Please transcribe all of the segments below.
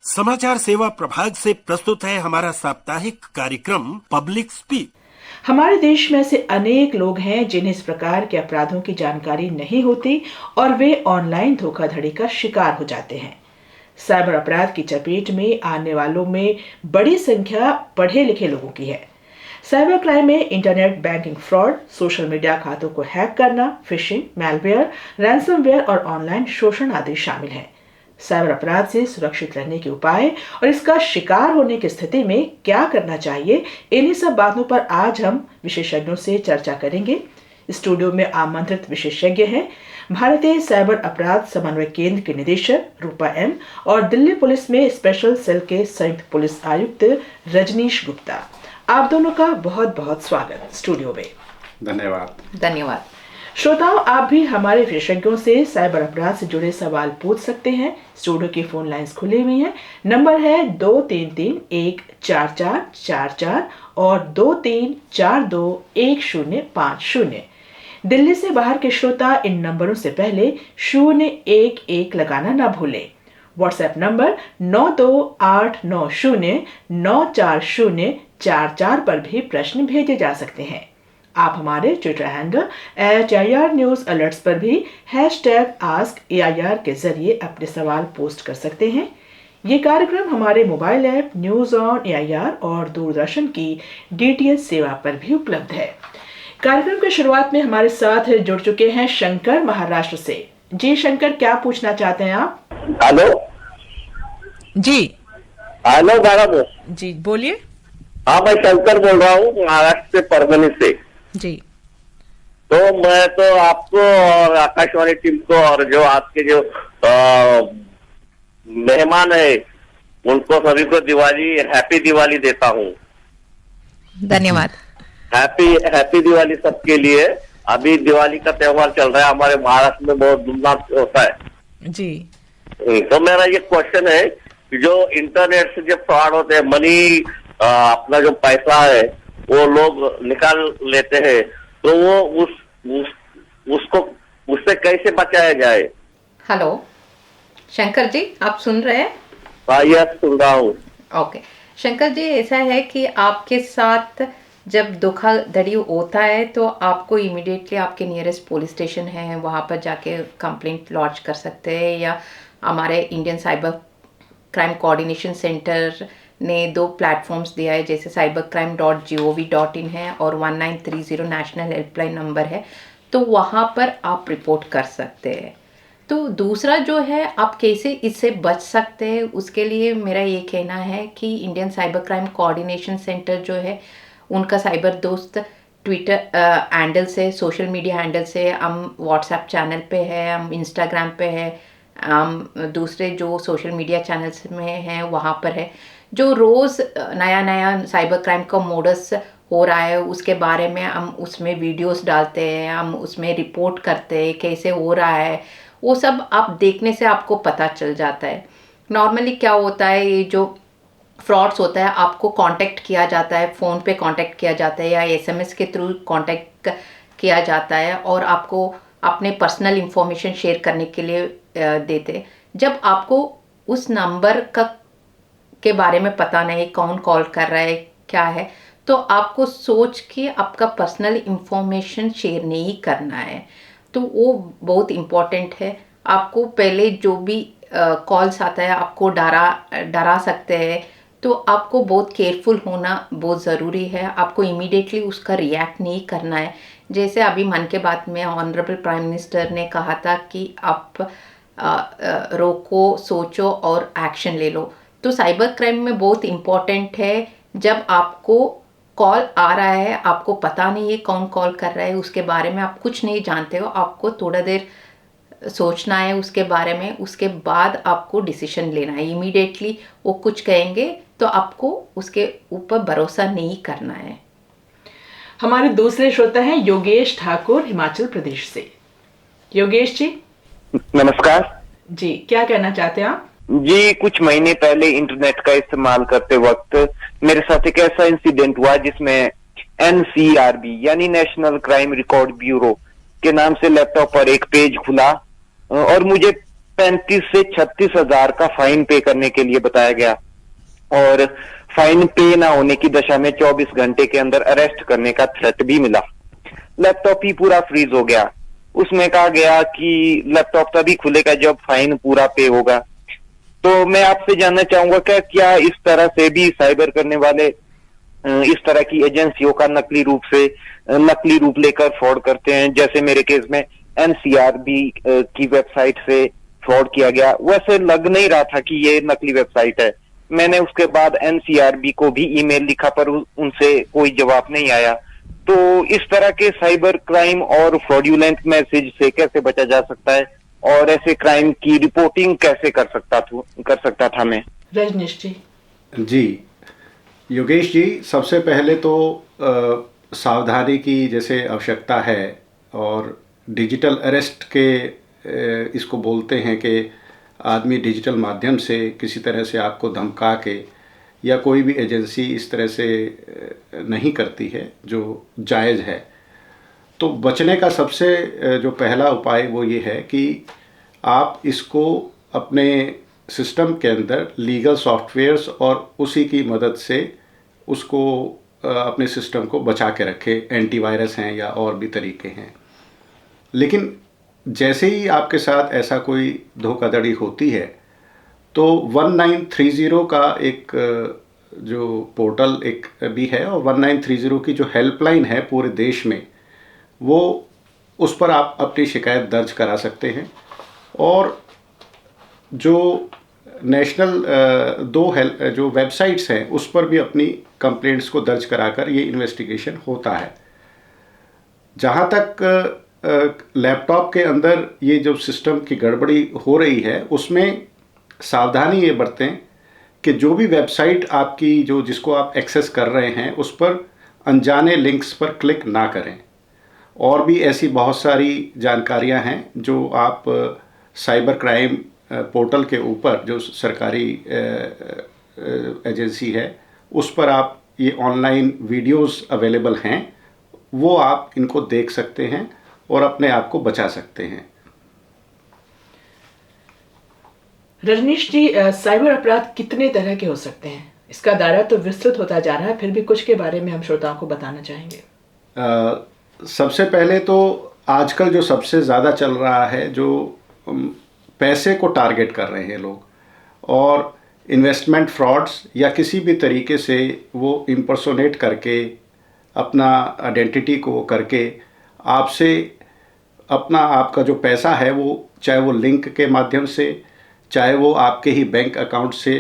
समाचार सेवा प्रभाग से प्रस्तुत है हमारा साप्ताहिक कार्यक्रम पब्लिक स्पीक। हमारे देश में ऐसे अनेक लोग हैं जिन्हें इस प्रकार के अपराधों की जानकारी नहीं होती और वे ऑनलाइन धोखाधड़ी का शिकार हो जाते हैं। साइबर अपराध की चपेट में आने वालों में बड़ी संख्या पढ़े लिखे लोगों की है। साइबर क्राइम में internet banking fraud, social media खातों को हैक करना, फिशिंग, मैलवेयर, रैंसमवेयर और ऑनलाइन शोषण आदि शामिल हैं। साइबर अपराध से सुरक्षित रहने के उपाय और इसका शिकार होने की स्थिति में क्या करना चाहिए, इन्हीं सब बातों पर आज हम विशेषज्ञों से चर्चा करेंगे। स्टूडियो में आमंत्रित विशेषज्ञ हैं भारतीय साइबर अपराध समन्वय केंद्र के निदेशक रूपा एम और दिल्ली पुलिस में स्पेशल सेल के संयुक्त पुलिस आयुक्त रजनीश गुप्ता। आप दोनों का बहुत बहुत स्वागत स्टूडियो में। धन्यवाद। श्रोताओं, आप भी हमारे विशेषज्ञों से साइबर अपराध से जुड़े सवाल पूछ सकते हैं। स्टूडियो की फोन लाइंस खुली हुई हैं। नंबर है 23314444 और 23421050। दिल्ली से बाहर के श्रोता इन नंबरों से पहले 011 लगाना ना भूलें। व्हाट्सएप नंबर 9289094044 पर भी प्रश्न भेजे जा सकते हैं। आप हमारे ट्विटर हैंडल @AIRNewsAlerts पर भी #AskAIR के जरिए अपने सवाल पोस्ट कर सकते हैं। ये कार्यक्रम हमारे mobile app news on AIR और दूरदर्शन की DTH सेवा पर भी उपलब्ध है। कार्यक्रम की शुरुआत में हमारे साथ जुड़ चुके हैं शंकर महाराष्ट्र से। जी शंकर, क्या पूछना चाहते हैं आप? हेलो जी मैडम। जी बोलिए। हाँ, मैं शंकर बोल रहा हूँ महाराष्ट्र से, परभनी से। जी तो मैं तो आपको और आकाशवाणी टीम को और जो आपके जो मेहमान है उनको सभी को हैप्पी दिवाली देता हूँ। धन्यवाद। हैप्पी दिवाली सबके लिए। अभी दिवाली का त्योहार चल रहा है, हमारे महाराष्ट्र में बहुत धूमधाम से होता है जी। तो मेरा ये क्वेश्चन है कि जो इंटरनेट से जो फ्रॉड होते हैं, मनी अपना जो पैसा है वो लोग निकाल लेते हैं, तो वो उसको उससे कैसे बचाया जाए? हेलो शंकर जी, आप सुन रहे हैं? हाँ, यस सुन रहा हूँ। ओके शंकर जी, ऐसा है कि आपके साथ जब धोखाधड़ी होता है तो आपको इमीडिएटली आपके नियरेस्ट पुलिस स्टेशन है वहाँ पर जाके कंप्लेंट लॉन्च कर सकते हैं, या हमारे Indian cyber crime coordination centre ने 2 प्लेटफॉर्म्स दिया है, जैसे cybercrime.gov.in है और 1930 नेशनल हेल्पलाइन नंबर है, तो वहाँ पर आप रिपोर्ट कर सकते हैं। तो दूसरा जो है, आप कैसे इससे बच सकते हैं, उसके लिए मेरा ये कहना है कि Indian cyber crime coordination centre जो है उनका साइबर दोस्त ट्विटर हैंडल से, सोशल मीडिया हैंडल से, हम व्हाट्सएप चैनल पे है, हम इंस्टाग्राम पे है, हम दूसरे जो सोशल मीडिया चैनल्स में हैं वहाँ पर है। जो रोज़ नया साइबर क्राइम का मोडस हो रहा है उसके बारे में हम उसमें वीडियोस डालते हैं, हम उसमें रिपोर्ट करते हैं कैसे हो रहा है, वो सब आप देखने से आपको पता चल जाता है। नॉर्मली क्या होता है, ये जो फ्रॉड्स होता है आपको कांटेक्ट किया जाता है, फ़ोन पे कांटेक्ट किया जाता है या SMS के थ्रू कांटेक्ट किया जाता है और आपको अपने पर्सनल इंफॉर्मेशन शेयर करने के लिए देते। जब आपको उस नंबर के बारे में पता नहीं कौन कॉल कर रहा है क्या है, तो आपको सोच के आपका पर्सनल इंफॉर्मेशन शेयर नहीं करना है। तो वो बहुत इम्पॉर्टेंट है। आपको पहले जो भी कॉल्स आता है आपको डरा सकते हैं, तो आपको बहुत केयरफुल होना बहुत ज़रूरी है। आपको इमीडिएटली उसका रिएक्ट नहीं करना है। जैसे अभी मन के बात में ऑनरेबल प्राइम मिनिस्टर ने कहा था कि आप रोको, सोचो और एक्शन ले लो। तो साइबर क्राइम में बहुत इम्पॉर्टेंट है, जब आपको कॉल आ रहा है, आपको पता नहीं है कौन कॉल कर रहा है, उसके बारे में आप कुछ नहीं जानते हो, आपको थोड़ा देर सोचना है उसके बारे में, उसके बाद आपको डिसीजन लेना है। इमीडिएटली वो कुछ कहेंगे तो आपको उसके ऊपर भरोसा नहीं करना है। हमारे दूसरे श्रोता हैं योगेश ठाकुर, हिमाचल प्रदेश से। योगेश जी नमस्कार जी, क्या कहना चाहते हैं आप? जी, कुछ महीने पहले इंटरनेट का इस्तेमाल करते वक्त मेरे साथ एक ऐसा इंसिडेंट हुआ जिसमें NCRB यानी नेशनल क्राइम रिकॉर्ड ब्यूरो के नाम से लैपटॉप पर एक पेज खुला और मुझे 35 से 36 हजार का फाइन पे करने के लिए बताया गया, और फाइन पे ना होने की दशा में 24 घंटे के अंदर अरेस्ट करने का थ्रेट भी मिला। लैपटॉप ही पूरा फ्रीज हो गया। उसमें कहा गया कि लैपटॉप तभी खुलेगा जब फाइन पूरा पे होगा। तो मैं आपसे जानना चाहूंगा क्या इस तरह से भी साइबर करने वाले इस तरह की एजेंसियों का नकली रूप लेकर फ्रॉड करते हैं? जैसे मेरे केस में एनसीआरबी की वेबसाइट से फ्रॉड किया गया। वैसे लग नहीं रहा था कि ये नकली वेबसाइट है। मैंने उसके बाद एनसीआरबी को भी ईमेल लिखा पर उनसे कोई जवाब नहीं आया। तो इस तरह के साइबर क्राइम और फ्रॉड्यूलेंट मैसेज से कैसे बचा जा सकता है, और ऐसे क्राइम की रिपोर्टिंग कैसे कर सकता था मैं? रजनीश जी। जी योगेश जी, सबसे पहले तो सावधानी की जैसे आवश्यकता है, और डिजिटल अरेस्ट के इसको बोलते हैं कि आदमी डिजिटल माध्यम से किसी तरह से आपको धमका के, या कोई भी एजेंसी इस तरह से नहीं करती है जो जायज़ है। तो बचने का सबसे जो पहला उपाय वो ये है कि आप इसको अपने सिस्टम के अंदर लीगल सॉफ्टवेयर्स और उसी की मदद से उसको अपने सिस्टम को बचा के रखें। एंटीवायरस हैं या और भी तरीके हैं। लेकिन जैसे ही आपके साथ ऐसा कोई धोखाधड़ी होती है तो 1930 का एक जो पोर्टल एक भी है, और 1930 की जो हेल्पलाइन है पूरे देश में, वो उस पर आप अपनी शिकायत दर्ज करा सकते हैं। और जो नेशनल जो वेबसाइट्स हैं उस पर भी अपनी कंप्लेंट्स को दर्ज कराकर ये इन्वेस्टिगेशन होता है। जहाँ तक लैपटॉप के अंदर ये जो सिस्टम की गड़बड़ी हो रही है उसमें सावधानी ये बरतें कि जो भी वेबसाइट आपकी जिसको आप एक्सेस कर रहे हैं उस पर अनजाने लिंक्स पर क्लिक ना करें। और भी ऐसी बहुत सारी जानकारियां हैं जो आप साइबर क्राइम पोर्टल के ऊपर, जो सरकारी एजेंसी है, उस पर आप ये ऑनलाइन वीडियोस अवेलेबल हैं, वो आप इनको देख सकते हैं और अपने आप को बचा सकते हैं। रजनीश जी, साइबर अपराध कितने तरह के हो सकते हैं? इसका दायरा तो विस्तृत होता जा रहा है, फिर भी कुछ के बारे में हम श्रोताओं को बताना चाहेंगे। सबसे पहले तो आजकल जो सबसे ज़्यादा चल रहा है, जो पैसे को टारगेट कर रहे हैं लोग, और इन्वेस्टमेंट फ्रॉड्स या किसी भी तरीके से वो इम्पर्सोनेट करके अपना आइडेंटिटी को करके आपसे आपका जो पैसा है, वो चाहे वो लिंक के माध्यम से, चाहे वो आपके ही बैंक अकाउंट से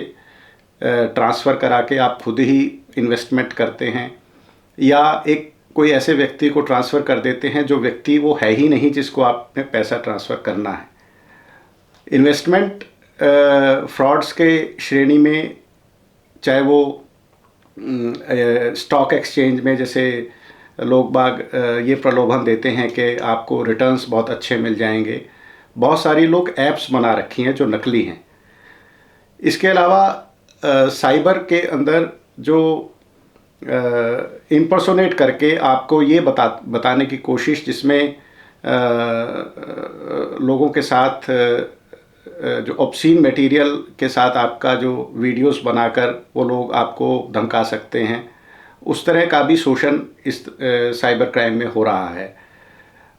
ट्रांसफ़र करा के आप खुद ही इन्वेस्टमेंट करते हैं, या कोई ऐसे व्यक्ति को ट्रांसफ़र कर देते हैं जो व्यक्ति वो है ही नहीं जिसको आपने पैसा ट्रांसफ़र करना है। इन्वेस्टमेंट फ्रॉड्स के श्रेणी में, चाहे वो स्टॉक एक्सचेंज में जैसे लोग बाग ये प्रलोभन देते हैं कि आपको रिटर्न्स बहुत अच्छे मिल जाएंगे। बहुत सारी लोग ऐप्स बना रखी हैं जो नकली हैं। इसके अलावा साइबर के अंदर जो इम्पर्सोनेट करके आपको ये बताने की कोशिश, जिसमें लोगों के साथ जो ऑब्सीन मटेरियल के साथ आपका जो वीडियोस बनाकर वो लोग आपको धमका सकते हैं, उस तरह का भी शोषण इस साइबर क्राइम में हो रहा है।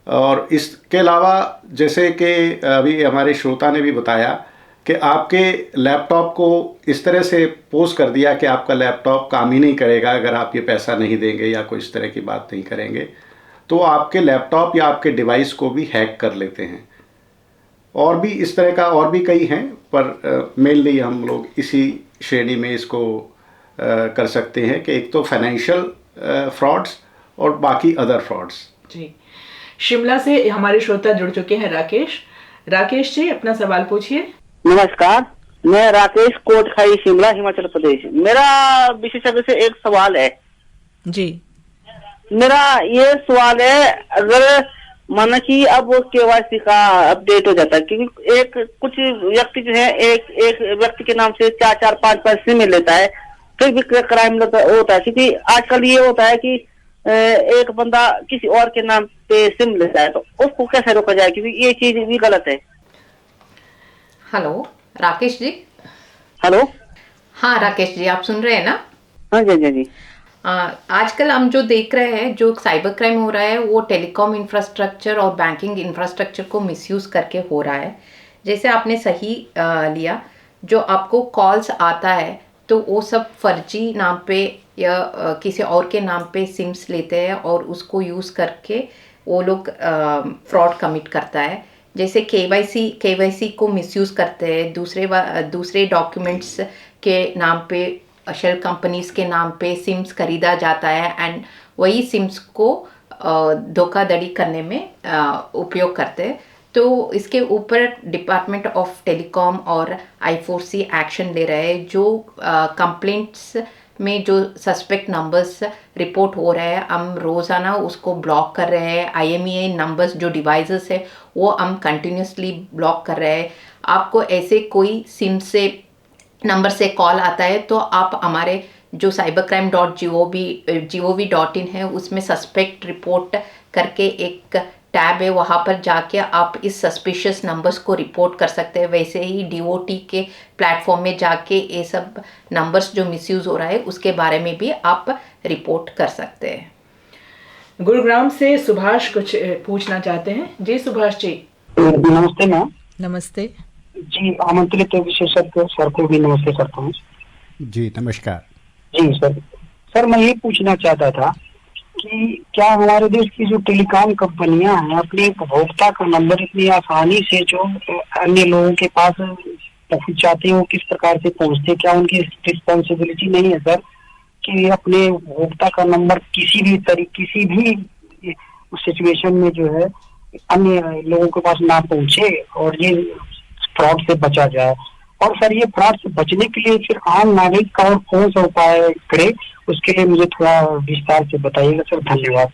और इसके अलावा जैसे कि अभी हमारे श्रोता ने भी बताया कि आपके लैपटॉप को इस तरह से पोस्ट कर दिया कि आपका लैपटॉप काम ही नहीं करेगा अगर आप ये पैसा नहीं देंगे या कोई इस तरह की बात नहीं करेंगे, तो आपके लैपटॉप या आपके डिवाइस को भी हैक कर लेते हैं। और भी इस तरह का और भी कई हैं, पर मेनली हम लोग इसी श्रेणी में इसको कर सकते हैं कि एक तो फाइनेंशियल फ्रॉड्स और बाकी अदर फ्रॉड्स। जी, शिमला से हमारे श्रोता जुड़ चुके हैं। राकेश जी, अपना सवाल पूछिए। नमस्कार, मैं राकेश, कोटखाई, शिमला, हिमाचल प्रदेश। मेरा विशेषज्ञ से एक सवाल है जी। मेरा ये सवाल है, अगर माना कि अब केवाईसी का अपडेट हो जाता है, क्योंकि कुछ व्यक्ति जो है एक व्यक्ति के नाम से 4-5 सिम लेता है, फिर भी क्राइम होता है। क्योंकि आजकल ये होता है कि एक बंदा किसी और के नाम पे सिम लेता है, तो उसको कैसे रोका जाए, क्योंकि ये चीज भी गलत है। हेलो राकेश जी। हेलो। हाँ राकेश जी, आप सुन रहे हैं ना? हाँ जी जी जी। आजकल हम जो देख रहे हैं, जो साइबर क्राइम हो रहा है वो टेलीकॉम इंफ्रास्ट्रक्चर और बैंकिंग इंफ्रास्ट्रक्चर को मिसयूज करके हो रहा है। जैसे आपने सही लिया, जो आपको कॉल्स आता है तो वो सब फर्जी नाम पे या किसी और के नाम पे सिम्स लेते हैं और उसको यूज़ करके वो लोग फ्रॉड कमिट करता है। जैसे केवाईसी को मिसयूज करते हैं, दूसरे डॉक्यूमेंट्स के नाम पे, शेल कंपनीज के नाम पे सिम्स खरीदा जाता है एंड वही सिम्स को धोखाधड़ी करने में उपयोग करते हैं। तो इसके ऊपर डिपार्टमेंट ऑफ टेलीकॉम और I4C एक्शन ले रहे हैं। जो कंप्लेंट्स में जो सस्पेक्ट नंबर्स रिपोर्ट हो रहे हैं, हम रोज़ाना उसको ब्लॉक कर रहे हैं। IMEI नंबर्स जो डिवाइसेस है वो हम कंटिन्यूसली ब्लॉक कर रहे हैं। आपको ऐसे कोई सिम से नंबर से कॉल आता है तो आप हमारे जो cybercrime.gov.in है उसमें सस्पेक्ट रिपोर्ट करके एक टैब है, वहाँ पर जाके आप इस सस्पिशियस नंबर्स को रिपोर्ट कर सकते हैं। वैसे ही DOT के प्लेटफॉर्म में जाके ये सब नंबर्स जो मिसयूज़ हो रहा है उसके बारे में भी आप रिपोर्ट कर सकते हैं। गुरुग्राम से सुभाष कुछ पूछना चाहते हैं। जी सुभाष जी। नमस्ते मैम। नमस्ते जी, आमंत्रित विशेषज्ञ सर को भी नमस्ते करता हूँ। जी नमस्कार। जी सर मैं ये पूछना चाहता था कि क्या हमारे देश की जो टेलीकॉम कंपनियां हैं अपने उपभोक्ता का नंबर इतनी आसानी से जो अन्य लोगों के पास पहुंचाते हैं वो किस प्रकार से पहुंचते हैं? क्या उनकी रिस्पॉन्सिबिलिटी नहीं है सर कि अपने उपभोक्ता का नंबर किसी भी सिचुएशन में जो है अन्य लोगों के पास ना पहुंचे और ये फ्रॉड से बचा जाए? और सर ये फ्रॉड से बचने के लिए फिर आम नागरिक का और कौन सा उपाय करे, उसके लिए मुझे थोड़ा विस्तार से बताइएगा सर। धन्यवाद।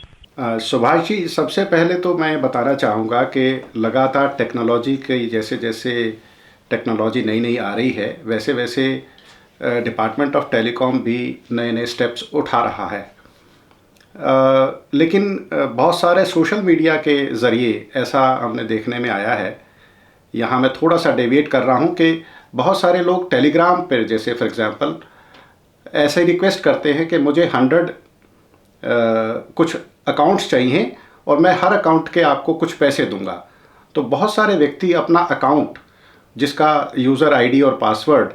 सुभाष जी, सबसे पहले तो मैं बताना चाहूँगा कि लगातार टेक्नोलॉजी की जैसे जैसे टेक्नोलॉजी नई आ रही है वैसे वैसे डिपार्टमेंट ऑफ टेलीकॉम भी नए स्टेप्स उठा रहा है। लेकिन बहुत सारे सोशल मीडिया के ज़रिए ऐसा हमने देखने में आया है। यहाँ मैं थोड़ा सा डेविएट कर रहा हूँ कि बहुत सारे लोग टेलीग्राम पर जैसे फॉर एग्ज़ाम्पल ऐसे रिक्वेस्ट करते हैं कि मुझे 100 कुछ अकाउंट्स चाहिए और मैं हर अकाउंट के आपको कुछ पैसे दूंगा। तो बहुत सारे व्यक्ति अपना अकाउंट जिसका यूज़र ID और पासवर्ड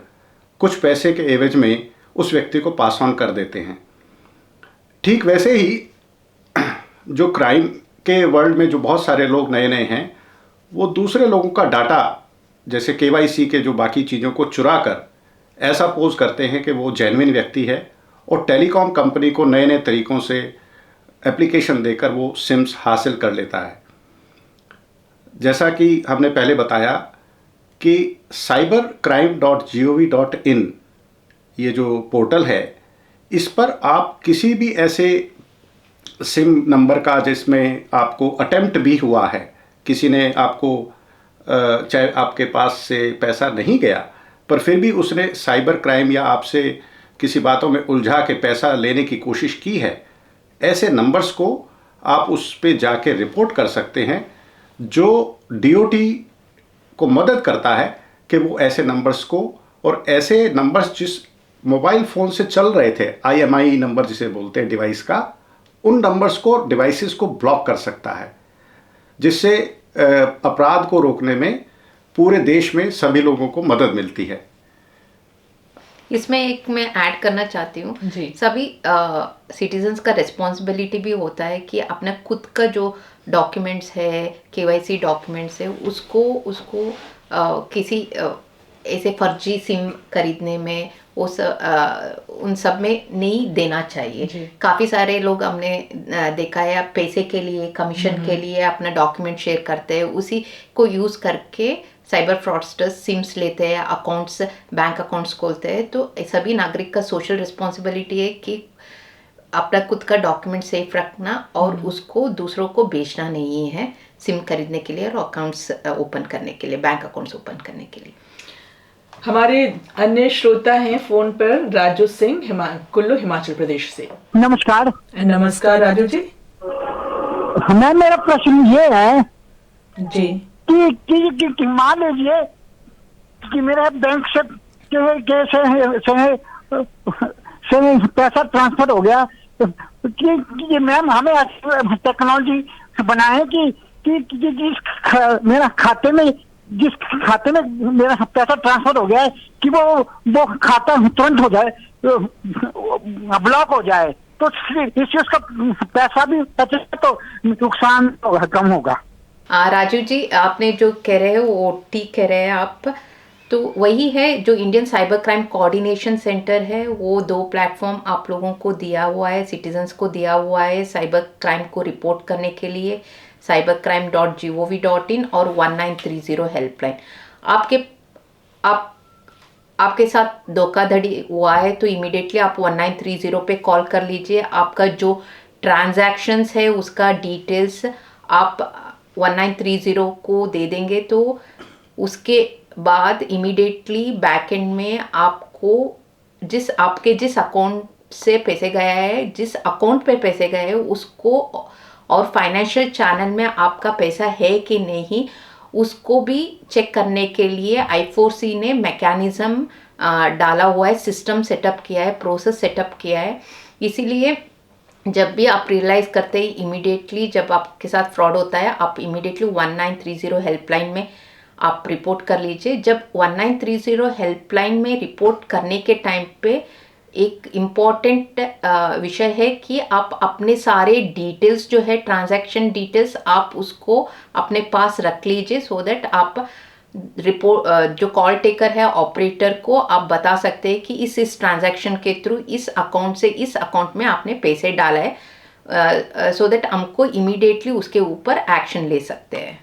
कुछ पैसे के एवज में उस व्यक्ति को पास ऑन कर देते हैं। ठीक वैसे ही जो क्राइम के वर्ल्ड में जो बहुत सारे लोग नए हैं वो दूसरे लोगों का डाटा जैसे KYC के जो बाकी चीज़ों को चुरा कर ऐसा पोज करते हैं कि वो जेन्युइन व्यक्ति है और टेलीकॉम कंपनी को नए तरीक़ों से एप्लीकेशन देकर वो सिम्स हासिल कर लेता है। जैसा कि हमने पहले बताया कि cybercrime.gov.in ये जो पोर्टल है, इस पर आप किसी भी ऐसे सिम नंबर का जिसमें आपको अटेम्प्ट भी हुआ है, किसी ने आपको चाहे आपके पास से पैसा नहीं गया पर फिर भी उसने साइबर क्राइम या आपसे किसी बातों में उलझा के पैसा लेने की कोशिश की है, ऐसे नंबर्स को आप उस पे जाके रिपोर्ट कर सकते हैं, जो DOT को मदद करता है कि वो ऐसे नंबर्स को और ऐसे नंबर्स जिस मोबाइल फ़ोन से चल रहे थे, IMEI नंबर जिसे बोलते हैं डिवाइस का, उन नंबर्स को डिवाइसेस को ब्लॉक कर सकता है, जिससे अपराध को रोकने में पूरे देश में सभी लोगों को मदद मिलती है। इसमें एक मैं ऐड करना चाहती हूँ, सभी सिटीजन्स का रिस्पॉन्सिबिलिटी भी होता है कि अपना खुद का जो डॉक्यूमेंट्स है, KYC डॉक्यूमेंट्स है, उसको किसी ऐसे फर्जी सिम खरीदने में उन सब में नहीं देना चाहिए। काफ़ी सारे लोग हमने देखा है पैसे के लिए, कमीशन के लिए अपना डॉक्यूमेंट शेयर करते हैं, उसी को यूज़ करके साइबर फ्रॉडस्टर्स सिम्स लेते हैं, अकाउंट्स, बैंक अकाउंट्स खोलते हैं। तो सभी नागरिक का सोशल रिस्पॉन्सिबिलिटी है कि अपना खुद का डॉक्यूमेंट सेफ रखना और उसको दूसरों को बेचना नहीं है सिम खरीदने के लिए और अकाउंट्स ओपन करने के लिए, बैंक अकाउंट्स ओपन करने के लिए। हमारे अन्य श्रोता हैं फोन पर, राजू सिंह कुल्लू हिमाचल प्रदेश से। नमस्कार। नमस्कार राजू जी। मैम मेरा प्रश्न ये है जी कि मान लीजिए कि मेरा बैंक से पैसा ट्रांसफर हो गया, कि मैम हमें टेक्नोलॉजी बनाए कि मेरा खाते में, जिस खाते में मेरा पैसा ट्रांसफर हो गया है, कि वो खाता तुरंत हो जाए, ब्लॉक हो जाए, तो इससे उसका पैसा भी बचे तो नुकसान कम होगा। राजू जी, आपने जो कह रहे हो वो ठीक कह रहे हैं आप। तो वही है जो Indian cyber crime coordination centre है, वो 2 प्लेटफॉर्म आप लोगों को दिया हुआ है, सिटीजन्स को दिया हुआ है साइबर क्राइम को रिपोर्ट करने के लिए, cybercrime.gov.in और 1930 हेल्पलाइन। आपके साथ धोखाधड़ी हुआ है तो इमीडिएटली आप 1930 पे कॉल कर लीजिए। आपका जो ट्रांजैक्शंस है उसका डिटेल्स आप 1930 को दे देंगे, तो उसके बाद इमीडिएटली बैकएंड में आपको आपके जिस अकाउंट से पैसे गया है, जिस अकाउंट पे पैसे गए हैं उसको, और फाइनेंशियल चैनल में आपका पैसा है कि नहीं उसको भी चेक करने के लिए I4C ने मैकेनिज्म डाला हुआ है, सिस्टम सेटअप किया है, प्रोसेस सेटअप किया है। इसीलिए जब भी आप रियलाइज़ करते हैं इमीडिएटली जब आपके साथ फ्रॉड होता है, आप इमीडिएटली 1930 हेल्पलाइन में आप रिपोर्ट कर लीजिए। जब 1930 हेल्पलाइन में रिपोर्ट करने के टाइम पे एक इम्पॉर्टेंट विषय है कि आप अपने सारे डिटेल्स जो है, ट्रांजैक्शन डिटेल्स, आप उसको अपने पास रख लीजिए, सो दैट आप रिपोर्ट जो कॉल टेकर है ऑपरेटर को आप बता सकते हैं कि इस ट्रांजैक्शन के थ्रू इस अकाउंट से इस अकाउंट में आपने पैसे डाला है, सो दैट हमको इमीडिएटली उसके ऊपर एक्शन ले सकते हैं।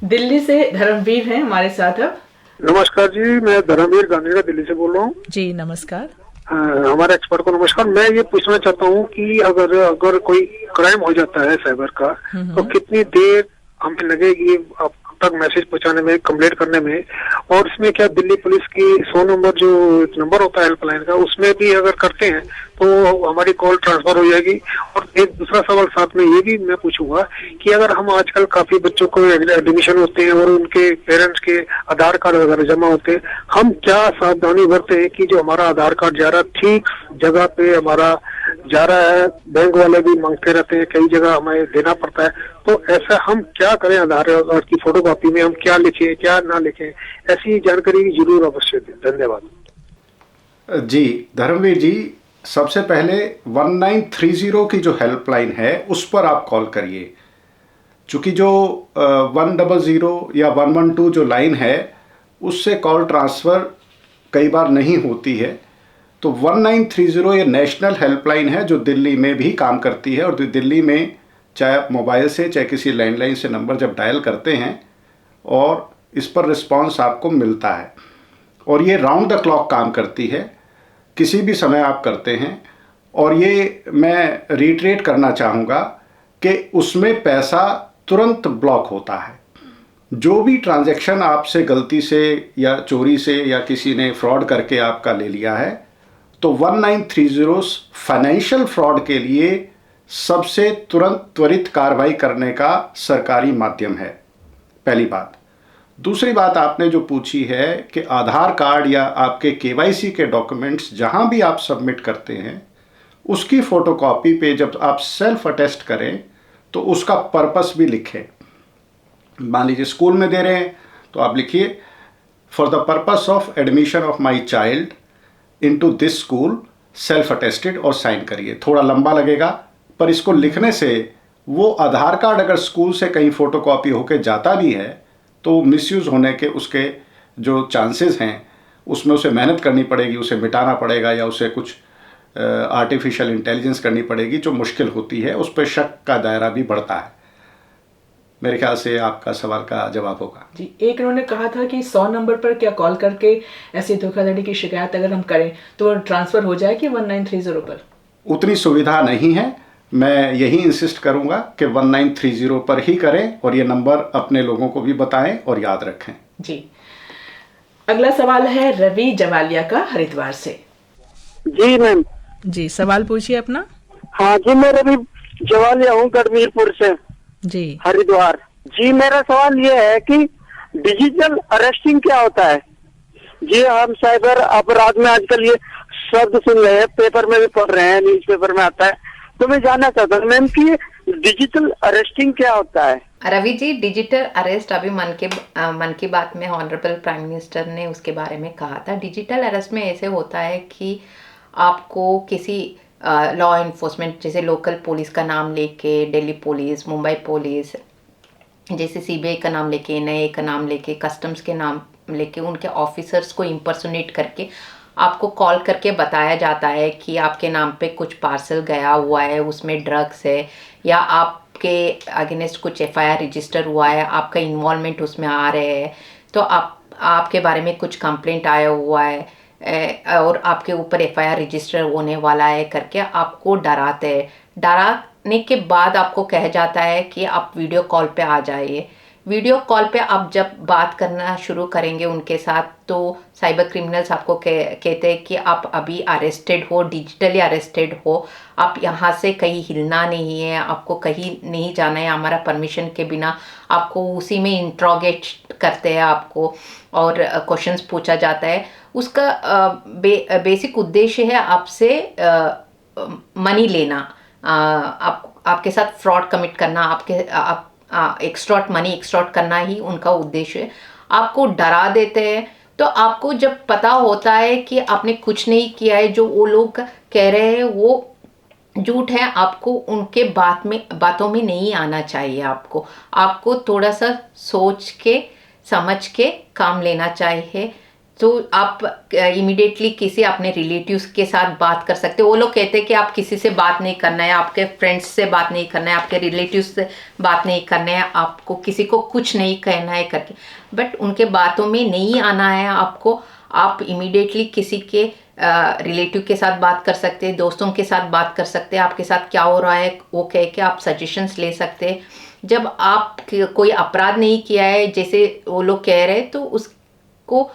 दिल्ली से धर्मवीर हैं हमारे साथ अब। नमस्कार जी, मैं धर्मवीर गांधी दिल्ली से बोल रहा हूँ। जी नमस्कार। हमारे एक्सपर्ट को नमस्कार। मैं ये पूछना चाहता हूँ कि अगर कोई क्राइम हो जाता है साइबर का, तो कितनी देर हमें लगेगी अब तक मैसेज पहुंचाने में, कंप्लेंट करने में, और इसमें क्या दिल्ली पुलिस की 100 नंबर जो नंबर होता है हेल्पलाइन का, उसमें भी अगर करते हैं तो हमारी कॉल ट्रांसफर हो जाएगी? और एक दूसरा सवाल साथ में ये भी मैं पूछूंगा कि अगर हम आजकल काफी बच्चों को एडमिशन होते हैं और उनके पेरेंट्स के आधार कार्ड वगैरह जमा होते हैं, हम क्या सावधानी बरते हैं कि जो हमारा आधार कार्ड जा रहा है ठीक जगह पे हमारा जा रहा है? बैंक वाले भी मांगते रहते हैं, कई जगह हमें देना पड़ता है, तो ऐसा हम क्या करें? आधार कार्ड की फोटोकॉपी में हम क्या लिखें, क्या ना लिखें, ऐसी जानकारी जरूर अवश्य दें। धन्यवाद। जी धर्मवीर जी, सबसे पहले 1930 की जो हेल्पलाइन है उस पर आप कॉल करिए। चूँकि जो 100 या 112 जो लाइन है उससे कॉल ट्रांसफ़र कई बार नहीं होती है, तो 1930 ये नेशनल हेल्पलाइन है जो दिल्ली में भी काम करती है। और दिल्ली में चाहे आप मोबाइल से चाहे किसी लैंडलाइन से नंबर जब डायल करते हैं और इस पर रिस्पांस आपको मिलता है, और ये राउंड द क्लॉक काम करती है, किसी भी समय आप करते हैं। और ये मैं रिट्रेट करना चाहूँगा कि उसमें पैसा तुरंत ब्लॉक होता है। जो भी ट्रांजैक्शन आपसे गलती से या चोरी से या किसी ने फ्रॉड करके आपका ले लिया है, तो 1930 फाइनेंशियल फ्रॉड के लिए सबसे त्वरित कार्रवाई करने का सरकारी माध्यम है, पहली बात। दूसरी बात आपने जो पूछी है कि आधार कार्ड या आपके KYC के डॉक्यूमेंट्स जहां भी आप सबमिट करते हैं उसकी फ़ोटोकॉपी पे जब आप सेल्फ अटेस्ट करें तो उसका पर्पस भी लिखें। मान लीजिए स्कूल में दे रहे हैं तो आप लिखिए for the purpose of admission of my child into this school self attested, और साइन करिए। थोड़ा लंबा लगेगा पर इसको लिखने से वो आधार कार्ड अगर स्कूल से कहीं फ़ोटोकॉपी होके जाता भी है तो मिसयूज़ होने के उसके जो चांसेस हैं उसमें उसे मेहनत करनी पड़ेगी, उसे मिटाना पड़ेगा या उसे कुछ आर्टिफिशियल इंटेलिजेंस करनी पड़ेगी जो मुश्किल होती है, उस पर शक का दायरा भी बढ़ता है। मेरे ख्याल से आपका सवाल का जवाब होगा। जी, एक उन्होंने कहा था कि 100 नंबर पर क्या कॉल करके ऐसी धोखाधड़ी की शिकायत अगर हम करें तो ट्रांसफ़र हो जाए कि 1930 पर? उतनी सुविधा नहीं है। मैं यही इंसिस्ट करूंगा कि 1930 पर ही करें और ये नंबर अपने लोगों को भी बताएं और याद रखें। जी, अगला सवाल है रवि जवालिया का हरिद्वार से। जी मैम। जी, सवाल पूछिए अपना। हाँ जी, मैं रवि जवालिया हूँ गढ़वीरपुर से जी, हरिद्वार। जी, मेरा सवाल ये है कि डिजिटल अरेस्टिंग क्या होता है? जी हम साइबर अपराध में आजकल ये शब्द सुन रहे हैं, पेपर में भी पढ़ रहे हैं, न्यूज पेपर में आता है, तो मैं जानना चाहता हूँ मैम कि डिजिटल अरेस्टिंग क्या होता है? रवि जी, डिजिटल अरेस्ट अभी मन की बात में ऑनरेबल प्राइम मिनिस्टर ने उसके बारे में कहा था। डिजिटल अरेस्ट में ऐसे होता है कि आपको किसी लॉ इन्फोर्समेंट जैसे लोकल पुलिस का नाम लेके, दिल्ली पुलिस, मुंबई पुलिस, जैसे सीबीआई का नाम लेके, एनआईए का नाम लेके, कस्टम्स के नाम लेके, उनके ऑफिसर्स को इम्पर्सोनेट करके आपको कॉल करके बताया जाता है कि आपके नाम पे कुछ पार्सल गया हुआ है, उसमें ड्रग्स है, या आपके अगेंस्ट कुछ एफआईआर रजिस्टर हुआ है, आपका इन्वॉल्वमेंट उसमें आ रहे हैं, तो आपके बारे में कुछ कंप्लेंट आया हुआ है और आपके ऊपर एफआईआर रजिस्टर होने वाला है करके आपको डराते हैं। डराने के बाद आपको कहा जाता है कि आप वीडियो कॉल पे आ जाइए। वीडियो कॉल पे आप जब बात करना शुरू करेंगे उनके साथ, तो साइबर क्रिमिनल्स आपको कहते हैं कि आप अभी अरेस्टेड हो, डिजिटली अरेस्टेड हो, आप यहाँ से कहीं हिलना नहीं है, आपको कहीं नहीं जाना है हमारा परमिशन के बिना। आपको उसी में इंट्रोगेट करते हैं आपको और क्वेश्चंस पूछा जाता है। उसका बेसिक उद्देश्य है आपसे मनी लेना, आपके साथ फ्रॉड कमिट करना, एक्सटॉर्ट मनी एक्सटॉर्ट करना ही उनका उद्देश्य है। आपको डरा देते हैं, तो आपको जब पता होता है कि आपने कुछ नहीं किया है, जो वो लोग कह रहे हैं वो झूठ है, आपको उनके बातों में नहीं आना चाहिए। आपको थोड़ा सा सोच के समझ के काम लेना चाहिए। तो आप इमीडिएटली किसी अपने रिलेटिव्स के साथ बात कर सकते हो। वो लोग कहते हैं कि आप किसी से बात नहीं करना है, आपके फ्रेंड्स से बात नहीं करना है, आपके रिलेटिव्स से बात नहीं करना है, आपको किसी को कुछ नहीं कहना है करके, बट उनके बातों में नहीं आना है आपको। आप इमीडिएटली किसी के रिलेटिव के साथ बात कर सकते हैं, दोस्तों के साथ बात कर सकते हैं, आपके साथ क्या हो रहा है वो कह के आप सजेशंस ले सकते हैं। जब आप कोई अपराध नहीं किया है जैसे वो लोग कह रहे हैं, तो उसको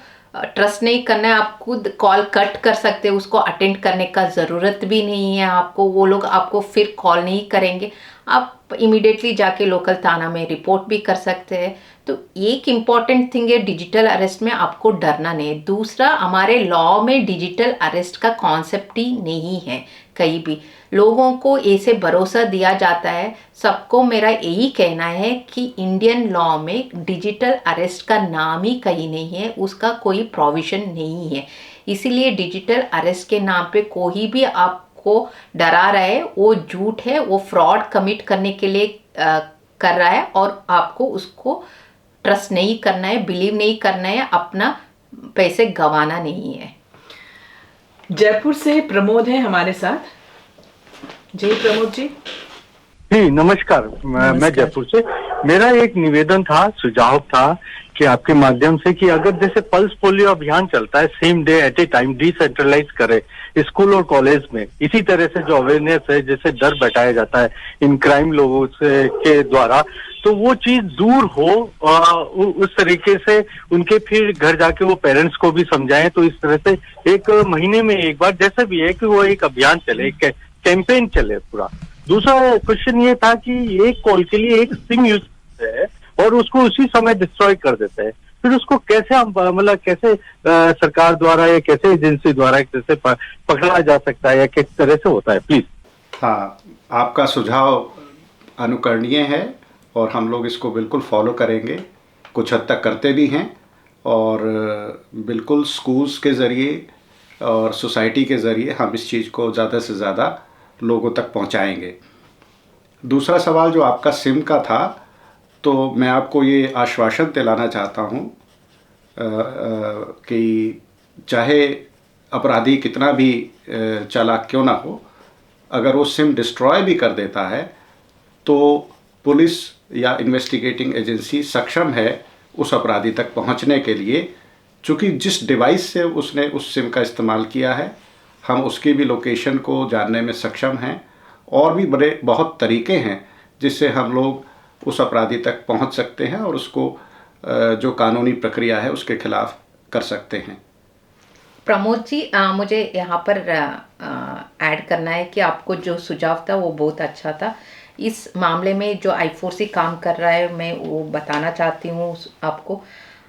ट्रस्ट नहीं करना है। आप खुद कॉल कट कर सकते हैं, उसको अटेंड करने का ज़रूरत भी नहीं है आपको, वो लोग आपको फिर कॉल नहीं करेंगे। आप इमीडिएटली जाके लोकल थाना में रिपोर्ट भी कर सकते हैं। तो एक इम्पॉर्टेंट थिंग है डिजिटल अरेस्ट में, आपको डरना नहीं है। दूसरा, हमारे लॉ में डिजिटल अरेस्ट का कॉन्सेप्ट ही नहीं है कहीं भी। लोगों को ऐसे भरोसा दिया जाता है। सबको मेरा यही कहना है कि इंडियन लॉ में डिजिटल अरेस्ट का नाम ही कहीं नहीं है, उसका कोई प्रोविजन नहीं है। इसीलिए डिजिटल अरेस्ट के नाम पे कोई भी आपको डरा रहा है वो झूठ है, वो फ्रॉड कमिट करने के लिए कर रहा है, और आपको उसको ट्रस्ट नहीं करना है, बिलीव नहीं करना है, अपना पैसे गंवाना नहीं है। जयपुर से प्रमोद है हमारे साथ। जी प्रमोद जी। जी नमस्कार, मैं जयपुर से। मेरा एक निवेदन था, सुझाव था कि आपके माध्यम से कि अगर जैसे पल्स पोलियो अभियान चलता है, same day at a time decentralize करे स्कूल और कॉलेज में, इसी तरह से जो अवेयरनेस है, जैसे डर बैठाया जाता है इन क्राइम लोगों से के द्वारा, तो वो चीज दूर हो, उस तरीके से उनके फिर घर जाके वो पेरेंट्स को भी समझाएं। तो इस तरह से एक महीने में एक बार जैसा भी है कि वो एक अभियान चले, कैंपेन चले पूरा। दूसरा क्वेश्चन ये था कि एक कॉल के लिए एक सिम यूज करते हैं और उसको उसी समय डिस्ट्रॉय कर देते हैं, फिर उसको कैसे हम मतलब कैसे सरकार द्वारा या कैसे एजेंसी द्वारा कैसे पकड़ा जा सकता है या किस तरह से होता है, प्लीज। हाँ, आपका सुझाव अनुकरणीय है और हम लोग इसको बिल्कुल फॉलो करेंगे, कुछ हद तक करते भी हैं, और बिल्कुल स्कूल्स के ज़रिए और सोसाइटी के ज़रिए हम इस चीज़ को ज़्यादा से ज़्यादा लोगों तक पहुंचाएंगे। दूसरा सवाल जो आपका सिम का था, तो मैं आपको ये आश्वासन दिलाना चाहता हूं कि चाहे अपराधी कितना भी चालाक क्यों ना हो, अगर वो सिम डिस्ट्रॉय भी कर देता है तो पुलिस या इन्वेस्टिगेटिंग एजेंसी सक्षम है उस अपराधी तक पहुंचने के लिए, चूँकि जिस डिवाइस से उसने उस सिम का इस्तेमाल किया है हम उसकी भी लोकेशन को जानने में सक्षम हैं, और भी बहुत तरीके हैं जिससे हम लोग उस अपराधी तक पहुंच सकते हैं और उसको जो कानूनी प्रक्रिया है उसके खिलाफ कर सकते हैं। प्रमोद जी, मुझे यहाँ पर ऐड करना है कि आपको जो सुझाव था वो बहुत अच्छा था। इस मामले में जो I4C काम कर रहा है, मैं वो बताना चाहती हूँ आपको।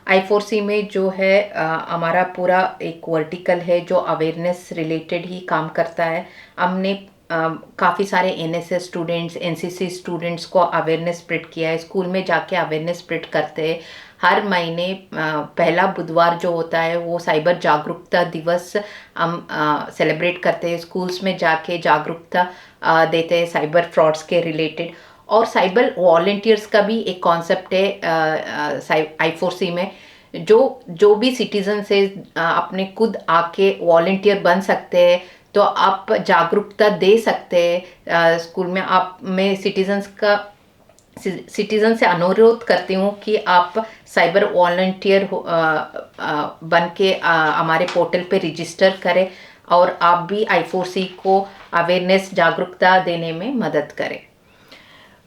I4C में जो है हमारा पूरा एक वर्टिकल है जो अवेयरनेस रिलेटेड ही काम करता है। हमने काफ़ी सारे NSS स्टूडेंट्स, NCC स्टूडेंट्स को अवेयरनेस स्प्रेड किया है। स्कूल में जाके अवेयरनेस स्प्रेड करते हैं। हर महीने पहला बुधवार जो होता है वो साइबर जागरूकता दिवस हम सेलिब्रेट करते हैं। स्कूल्स में जाके जागरूकता देते हैं साइबर फ्रॉड्स के रिलेटेड। और साइबर वॉलंटियर्स का भी एक कॉन्सेप्ट है I4C में, जो भी सिटीजन से अपने खुद आके वॉलंटियर बन सकते हैं, तो आप जागरूकता दे सकते हैं। स्कूल में मैं सिटीजन से अनुरोध करती हूँ कि आप साइबर वॉलंटियर बन के हमारे पोर्टल पे रजिस्टर करें और आप भी I4C को अवेयरनेस जागरूकता देने में मदद करें।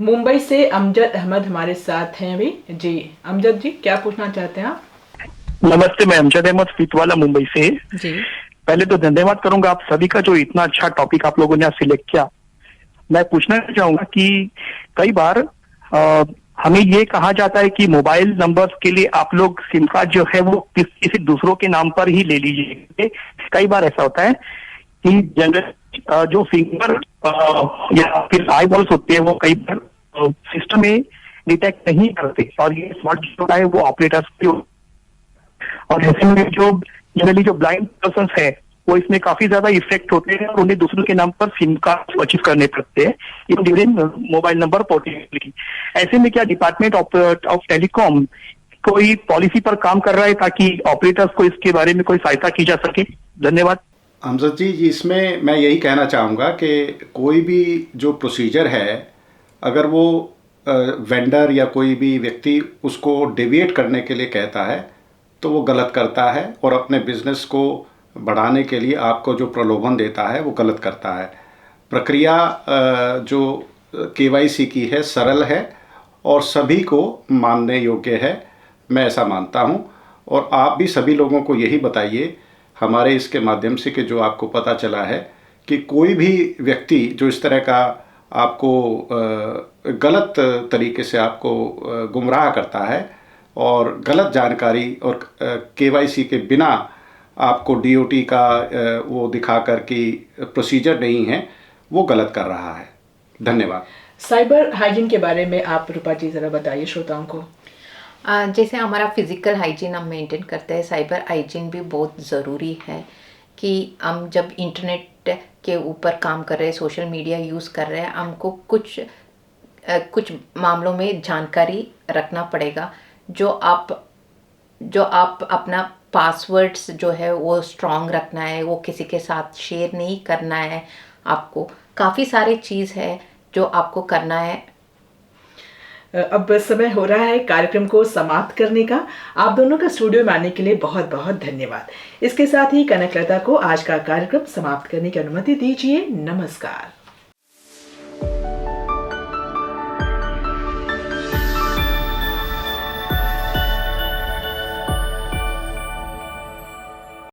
मुंबई से अमजद अहमद हमारे साथ हैं अभी। जी अमजद जी, क्या पूछना चाहते हैं आप? नमस्ते, मैं अमजद अहमद फीतवाला मुंबई से। जी पहले तो धन्यवाद करूंगा आप सभी का जो इतना अच्छा टॉपिक आप लोगों ने आज सिलेक्ट किया। मैं पूछना चाहूंगा कि कई बार हमें ये कहा जाता है कि मोबाइल नंबर के लिए आप लोग सिम कार्ड जो है वो किसी दूसरों के नाम पर ही ले लीजिए। कई बार ऐसा होता है कि जनरल जो फिंगर या फिर आई बॉल्स होते हैं वो कई बार सिस्टम में डिटेक्ट नहीं करते और ये स्मार्ट जो होता है वो ऑपरेटर्स की। और ऐसे में जो जनरली जो ब्लाइंड पर्सन है वो इसमें काफी ज्यादा इफेक्ट होते हैं और उन्हें दूसरों के नाम पर सिम कार्ड परचेज करने पड़ते हैं in during mobile number portability. ऐसे में क्या डिपार्टमेंट ऑफ टेलीकॉम कोई पॉलिसी पर काम कर रहा है ताकि ऑपरेटर्स को इसके बारे में कोई सहायता की जा सके? धन्यवाद। अमजद जी, इसमें मैं यही कहना चाहूँगा कि कोई भी जो प्रोसीजर है, अगर वो वेंडर या कोई भी व्यक्ति उसको डेविएट करने के लिए कहता है तो वो गलत करता है और अपने बिजनेस को बढ़ाने के लिए आपको जो प्रलोभन देता है वो गलत करता है। प्रक्रिया जो KYC की है सरल है और सभी को मानने योग्य है, मैं ऐसा मानता हूँ। और आप भी सभी लोगों को यही बताइए हमारे इसके माध्यम से कि जो आपको पता चला है कि कोई भी व्यक्ति जो इस तरह का आपको गलत तरीके से आपको गुमराह करता है और गलत जानकारी और KYC के बिना आपको DOT का वो दिखा कर कि प्रोसीजर नहीं है, वो गलत कर रहा है। धन्यवाद। साइबर हाइजीन के बारे में आप रूपा जी ज़रा बताइए श्रोताओं को। जैसे हमारा फिजिकल हाइजीन हम मेंटेन करते हैं, साइबर हाइजीन भी बहुत ज़रूरी है कि हम जब इंटरनेट के ऊपर काम कर रहे हैं, सोशल मीडिया यूज़ कर रहे हैं, हमको कुछ मामलों में जानकारी रखना पड़ेगा। जो आप अपना पासवर्ड्स जो है वो स्ट्रॉन्ग रखना है, वो किसी के साथ शेयर नहीं करना है। आपको काफ़ी सारे चीज़ है जो आपको करना है। अब समय हो रहा है कार्यक्रम को समाप्त करने का। आप दोनों का स्टूडियो में आने के लिए बहुत बहुत धन्यवाद। इसके साथ ही कनकलता को आज का कार्यक्रम समाप्त करने की अनुमति दीजिए। नमस्कार।